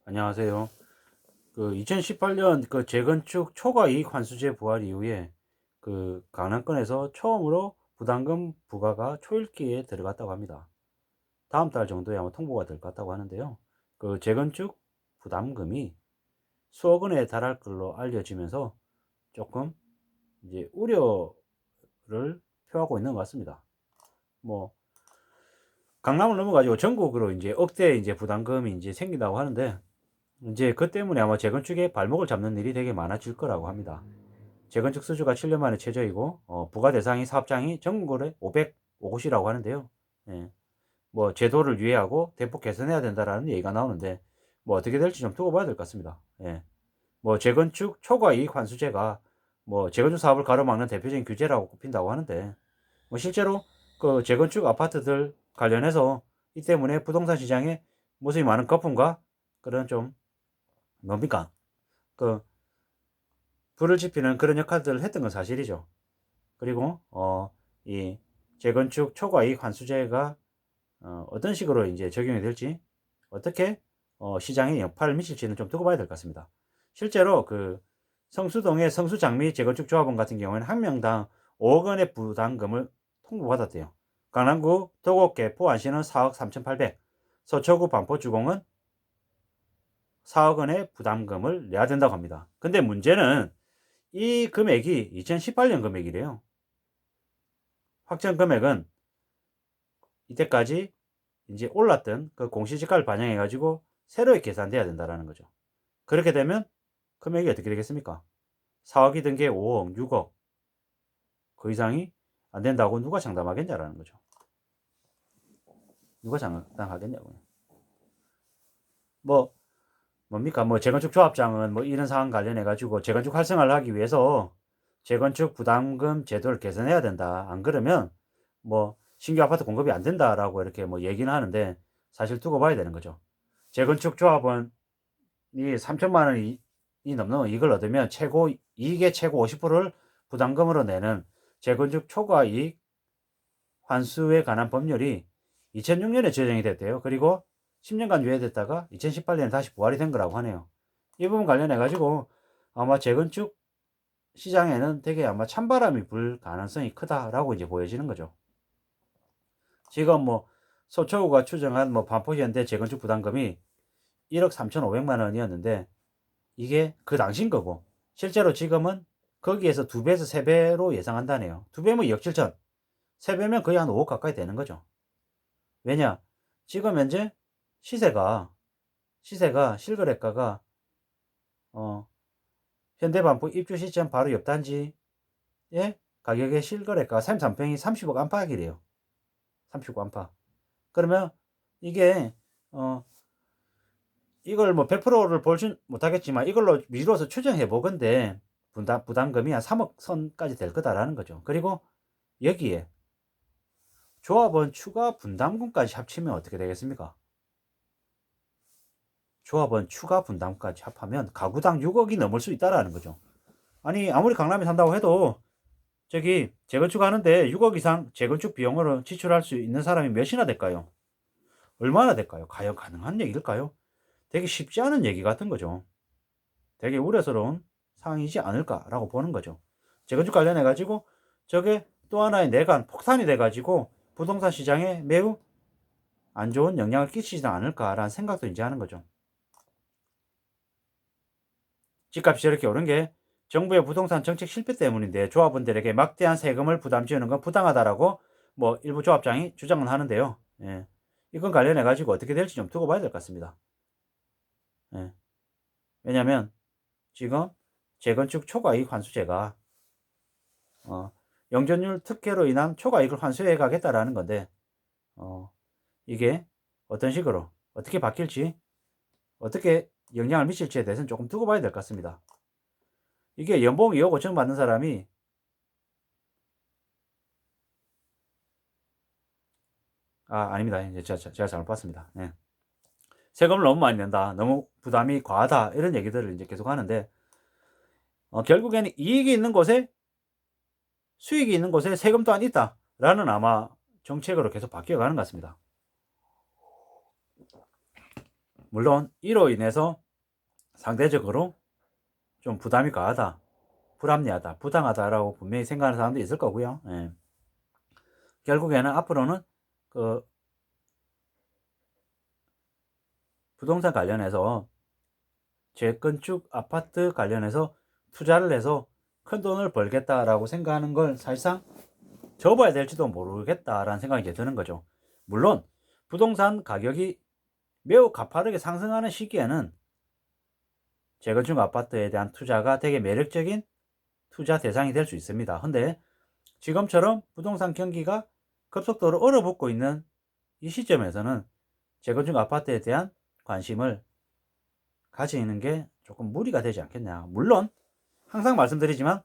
안녕하세요. 2018년 재건축 초과 이익 환수제 부활 이후에 강남권에서 처음으로 부담금 부과가 초읽기에 들어갔다고 합니다. 다음 달 정도에 아마 통보가 될 것 같다고 하는데요. 재건축 부담금이 수억 원에 달할 걸로 알려지면서 조금 이제 우려를 표하고 있는 것 같습니다. 뭐 강남을 넘어가지고 전국으로 이제 억대 이제 부담금이 이제 생긴다고 하는데, 이제 그 때문에 아마 재건축에 발목을 잡는 일이 되게 많아질 거라고 합니다. 재건축 수주가 7년 만에 최저이고, 부가 대상이 사업장이 전국에 505곳이라고 하는데요. 예, 뭐 제도를 유예하고 대폭 개선해야 된다라는 얘기가 나오는데, 뭐 어떻게 될지 좀 두고 봐야 될 것 같습니다. 예, 뭐 재건축 초과 이익 환수제가 뭐 재건축 사업을 가로막는 대표적인 규제라고 꼽힌다고 하는데, 뭐 실제로 그 재건축 아파트들 관련해서 이 때문에 부동산 시장에 모습이 많은 거품과 그런 좀 뭡니까? 그 불을 지피는 그런 역할들을 했던 건 사실이죠. 그리고 이 재건축 초과이익 환수제가 어떤 식으로 이제 적용이 될지, 어떻게 시장에 여파를 미칠지는 좀 두고 봐야 될 것 같습니다. 실제로 성수동의 성수장미 재건축 조합원 같은 경우에는 한 명당 5억 원의 부담금을 통보받았대요. 강남구 도곡 개포 안시는 4억 3,800, 서초구 반포 주공은 4억 원의 부담금을 내야 된다고 합니다. 근데 문제는 이 금액이 2018년 금액이래요. 확정 금액은 이때까지 이제 올랐던 그 공시지가를 반영해 가지고 새로 계산돼야 된다라는 거죠. 그렇게 되면 금액이 어떻게 되겠습니까? 4억이든 게 5억, 6억, 그 이상이 안 된다고 누가 장담하겠냐라는 거죠. 누가 장담하겠냐고요. 뭐 뭡니까? 뭐 재건축 조합장은 뭐 이런 상황 관련해 가지고 재건축 활성화를 하기 위해서 재건축 부담금 제도를 개선해야 된다. 안 그러면 뭐 신규 아파트 공급이 안 된다라고 이렇게 뭐 얘기는 하는데, 사실 두고 봐야 되는 거죠. 재건축 조합원이 3천만 원이 넘는 이걸 얻으면 이익의 최고 50%를 부담금으로 내는 재건축 초과 이익 환수에 관한 법률이 2006년에 제정이 됐대요. 그리고 10년간 유예됐다가 2018년에 다시 부활이 된 거라고 하네요. 이 부분 관련해 가지고 아마 재건축 시장에는 되게 아마 찬바람이 불 가능성이 크다라고 이제 보여지는 거죠. 지금 뭐 서초구가 추정한 뭐 반포현대 재건축 부담금이 1억 3,500만 원이었는데, 이게 그 당시인 거고, 실제로 지금은 거기에서 2배에서 3배로 예상한다네요. 2배면 2억 7천, 3배면 거의 한 5억 가까이 되는 거죠. 왜냐? 지금 현재 시세가 실거래가가 어 현대반포 입주 시점 바로 옆 단지의 가격의 실거래가 33평이 30억 안팎이래요. 30억 안팎. 그러면 이게 어 이걸 뭐 100%를 볼진 못하겠지만 이걸로 미뤄서 추정해 보건데, 부담금이 한 3억 선까지 될 거다라는 거죠. 그리고 여기에 조합원 추가 분담금까지 합치면 어떻게 되겠습니까? 조합원 추가 분담까지 합하면 가구당 6억이 넘을 수 있다라는 거죠. 아니 아무리 강남에 산다고 해도 저기 재건축 하는데 6억 이상 재건축 비용으로 지출할 수 있는 사람이 몇이나 될까요? 얼마나 될까요? 과연 가능한 얘기일까요? 되게 쉽지 않은 얘기 같은 거죠. 되게 우려스러운 상황이지 않을까라고 보는 거죠. 재건축 관련해 가지고 저게 또 하나의 내관 폭탄이 돼 가지고 부동산 시장에 매우 안 좋은 영향을 끼치지 않을까라는 생각도 이제 하는 거죠. 집값이 저렇게 오른 게 정부의 부동산 정책 실패 때문인데, 조합원들에게 막대한 세금을 부담 지우는 건 부당하다라고 뭐 일부 조합장이 주장은 하는데요. 예. 이건 관련해 가지고 어떻게 될지 좀 두고 봐야 될 것 같습니다. 예. 왜냐하면 지금 재건축 초과이익 환수제가 어, 영전율 특혜로 인한 초과이익을 환수해 가겠다라는 건데, 어, 이게 어떤 식으로 어떻게 바뀔지, 어떻게 영향을 미칠지에 대해서는 조금 두고 봐야 될 것 같습니다. 이게 연봉 2억 5천 받는 사람이 아닙니다. 이제 제가 잘못 봤습니다. 네. 세금을 너무 많이 낸다, 너무 부담이 과하다, 이런 얘기들을 이제 계속 하는데, 결국에는 이익이 있는 곳에 수익이 있는 곳에 세금 또한 있다라는 아마 정책으로 계속 바뀌어가는 것 같습니다. 물론 이로 인해서 상대적으로 좀 부담이 가하다, 불합리하다, 부당하다라고 분명히 생각하는 사람도 있을 거고요. 예. 결국에는 앞으로는 그 부동산 관련해서 재건축 아파트 관련해서 투자를 해서 큰 돈을 벌겠다라고 생각하는 걸 사실상 접어야 될지도 모르겠다라는 생각이 이제 드는 거죠. 물론 부동산 가격이 매우 가파르게 상승하는 시기에는 재건축 아파트에 대한 투자가 되게 매력적인 투자 대상이 될 수 있습니다. 근데 지금처럼 부동산 경기가 급속도로 얼어붙고 있는 이 시점에서는 재건축 아파트에 대한 관심을 가지는 게 조금 무리가 되지 않겠냐. 물론 항상 말씀드리지만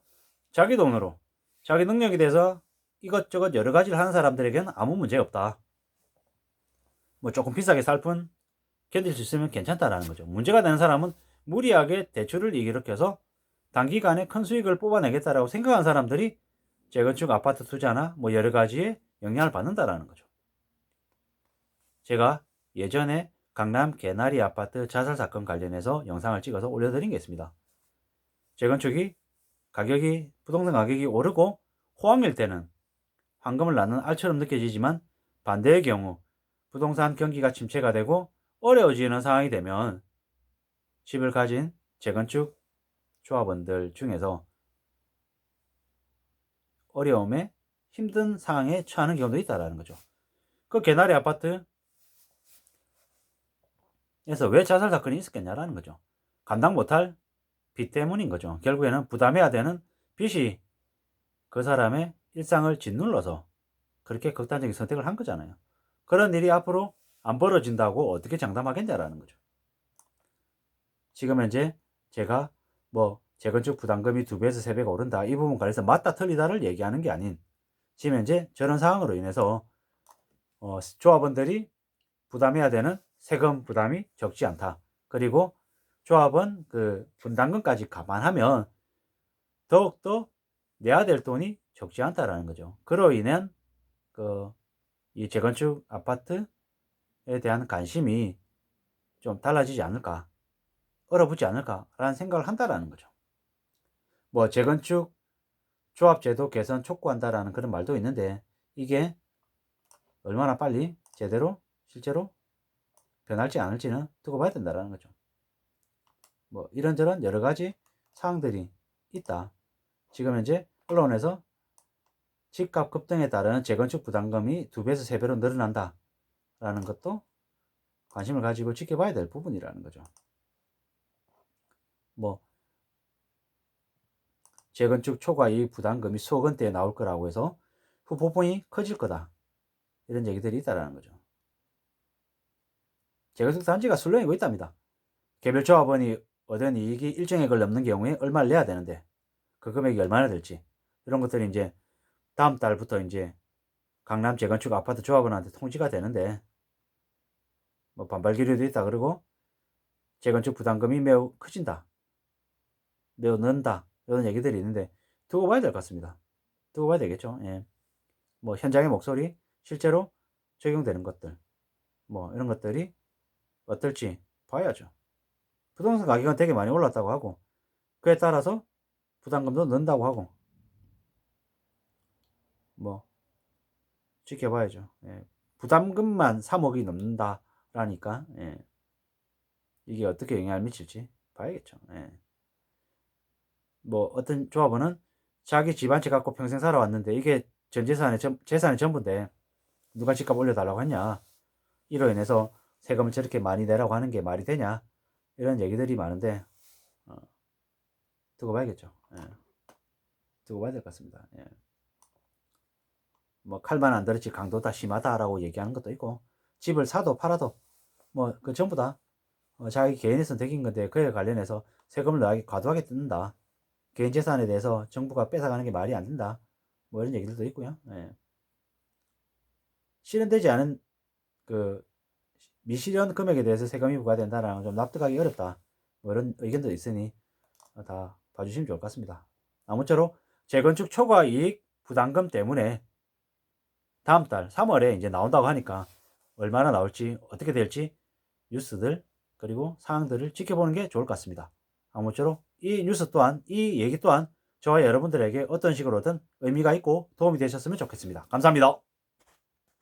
자기 돈으로 자기 능력에 대해서 이것저것 여러 가지를 하는 사람들에게는 아무 문제 없다. 뭐 조금 비싸게 살 뿐 견딜 수 있으면 괜찮다라는 거죠. 문제가 되는 사람은 무리하게 대출을 일으켜서 단기간에 큰 수익을 뽑아내겠다라고 생각하는 사람들이 재건축 아파트 투자나 뭐 여러 가지에 영향을 받는다라는 거죠. 제가 예전에 강남 개나리 아파트 자살 사건 관련해서 영상을 찍어서 올려드린 게 있습니다. 재건축이 가격이 부동산 가격이 오르고 호황일 때는 황금을 낳는 알처럼 느껴지지만 반대의 경우 부동산 경기가 침체가 되고 어려워지는 상황이 되면 집을 가진 재건축 조합원들 중에서 어려움에 힘든 상황에 처하는 경우도 있다는 거죠. 그 개나리 아파트에서 왜 자살 사건이 있었겠냐라는 거죠. 감당 못할 빚 때문인 거죠. 결국에는 부담해야 되는 빚이 그 사람의 일상을 짓눌러서 그렇게 극단적인 선택을 한 거잖아요. 그런 일이 앞으로 안 벌어진다고 어떻게 장담하겠냐라는 거죠. 지금 현재 제가 뭐 재건축 부담금이 2배에서 3배가 오른다 이 부분 관련해서 맞다 틀리다를 얘기하는 게 아닌 지금 현재 저런 상황으로 인해서 조합원들이 부담해야 되는 세금 부담이 적지 않다. 그리고 조합원 그 분담금까지 감안하면 더욱더 내야 될 돈이 적지 않다라는 거죠. 그로 인한 이 재건축 아파트에 대한 관심이 좀 달라지지 않을까, 얼어붙지 않을까라는 생각을 한다라는 거죠. 뭐 재건축 조합제도 개선 촉구한다라는 그런 말도 있는데 이게 얼마나 빨리 제대로 실제로 변할지 않을지는 두고 봐야 된다라는 거죠. 뭐 이런저런 여러 가지 사항들이 있다. 지금 현재 언론에서 집값 급등에 따른 재건축 부담금이 2배에서 3배로 늘어난다 라는 것도 관심을 가지고 지켜봐야 될 부분이라는 거죠. 뭐 재건축 초과이익 부담금이 수억 원대에 나올 거라고 해서 후폭풍이 커질 거다 이런 얘기들이 있다라는 거죠. 재건축 단지가 술렁이고 있답니다. 개별 조합원이 얻은 이익이 일정액을 넘는 경우에 얼마를 내야 되는데 그 금액이 얼마나 될지 이런 것들이 이제 다음 달부터 이제 강남 재건축 아파트 조합원한테 통지가 되는데 뭐 반발 기류도 있다 그러고 재건축 부담금이 매우 커진다, 매우 는다 이런 얘기들이 있는데 두고 봐야 될 것 같습니다. 두고 봐야 되겠죠. 예. 뭐 현장의 목소리, 실제로 적용되는 것들, 뭐 이런 것들이 어떨지 봐야죠. 부동산 가격은 되게 많이 올랐다고 하고 그에 따라서 부담금도 는다고 하고 뭐 지켜봐야죠. 예. 부담금만 3억이 넘는다라니까 예. 이게 어떻게 영향을 미칠지 봐야겠죠. 예. 뭐 어떤 조합원은 자기 집 한 채 갖고 평생 살아왔는데 이게 전 재산의 전부인데 누가 집값 올려달라고 했냐, 이로 인해서 세금을 저렇게 많이 내라고 하는 게 말이 되냐 이런 얘기들이 많은데 두고 봐야겠죠. 예. 두고 봐야 될 것 같습니다. 예. 뭐 칼만 안 들었지 강도다 심하다라고 얘기하는 것도 있고 집을 사도 팔아도 뭐 그 전부 다 자기 개인의 선택인 건데 그에 관련해서 세금을 과도하게 뜯는다, 개인 재산에 대해서 정부가 뺏어가는 게 말이 안 된다 뭐 이런 얘기들도 있고요. 예. 실현되지 않은 그 미실현 금액에 대해서 세금이 부과된다라는 건 좀 납득하기 어렵다 뭐 이런 의견도 있으니 다 봐주시면 좋을 것 같습니다. 아무쪼록 재건축 초과 이익 부담금 때문에 다음 달 3월에 이제 나온다고 하니까 얼마나 나올지 어떻게 될지 뉴스들 그리고 사항들을 지켜보는 게 좋을 것 같습니다. 아무쪼록 이 뉴스 또한, 이 얘기 또한 저와 여러분들에게 어떤 식으로든 의미가 있고 도움이 되셨으면 좋겠습니다. 감사합니다.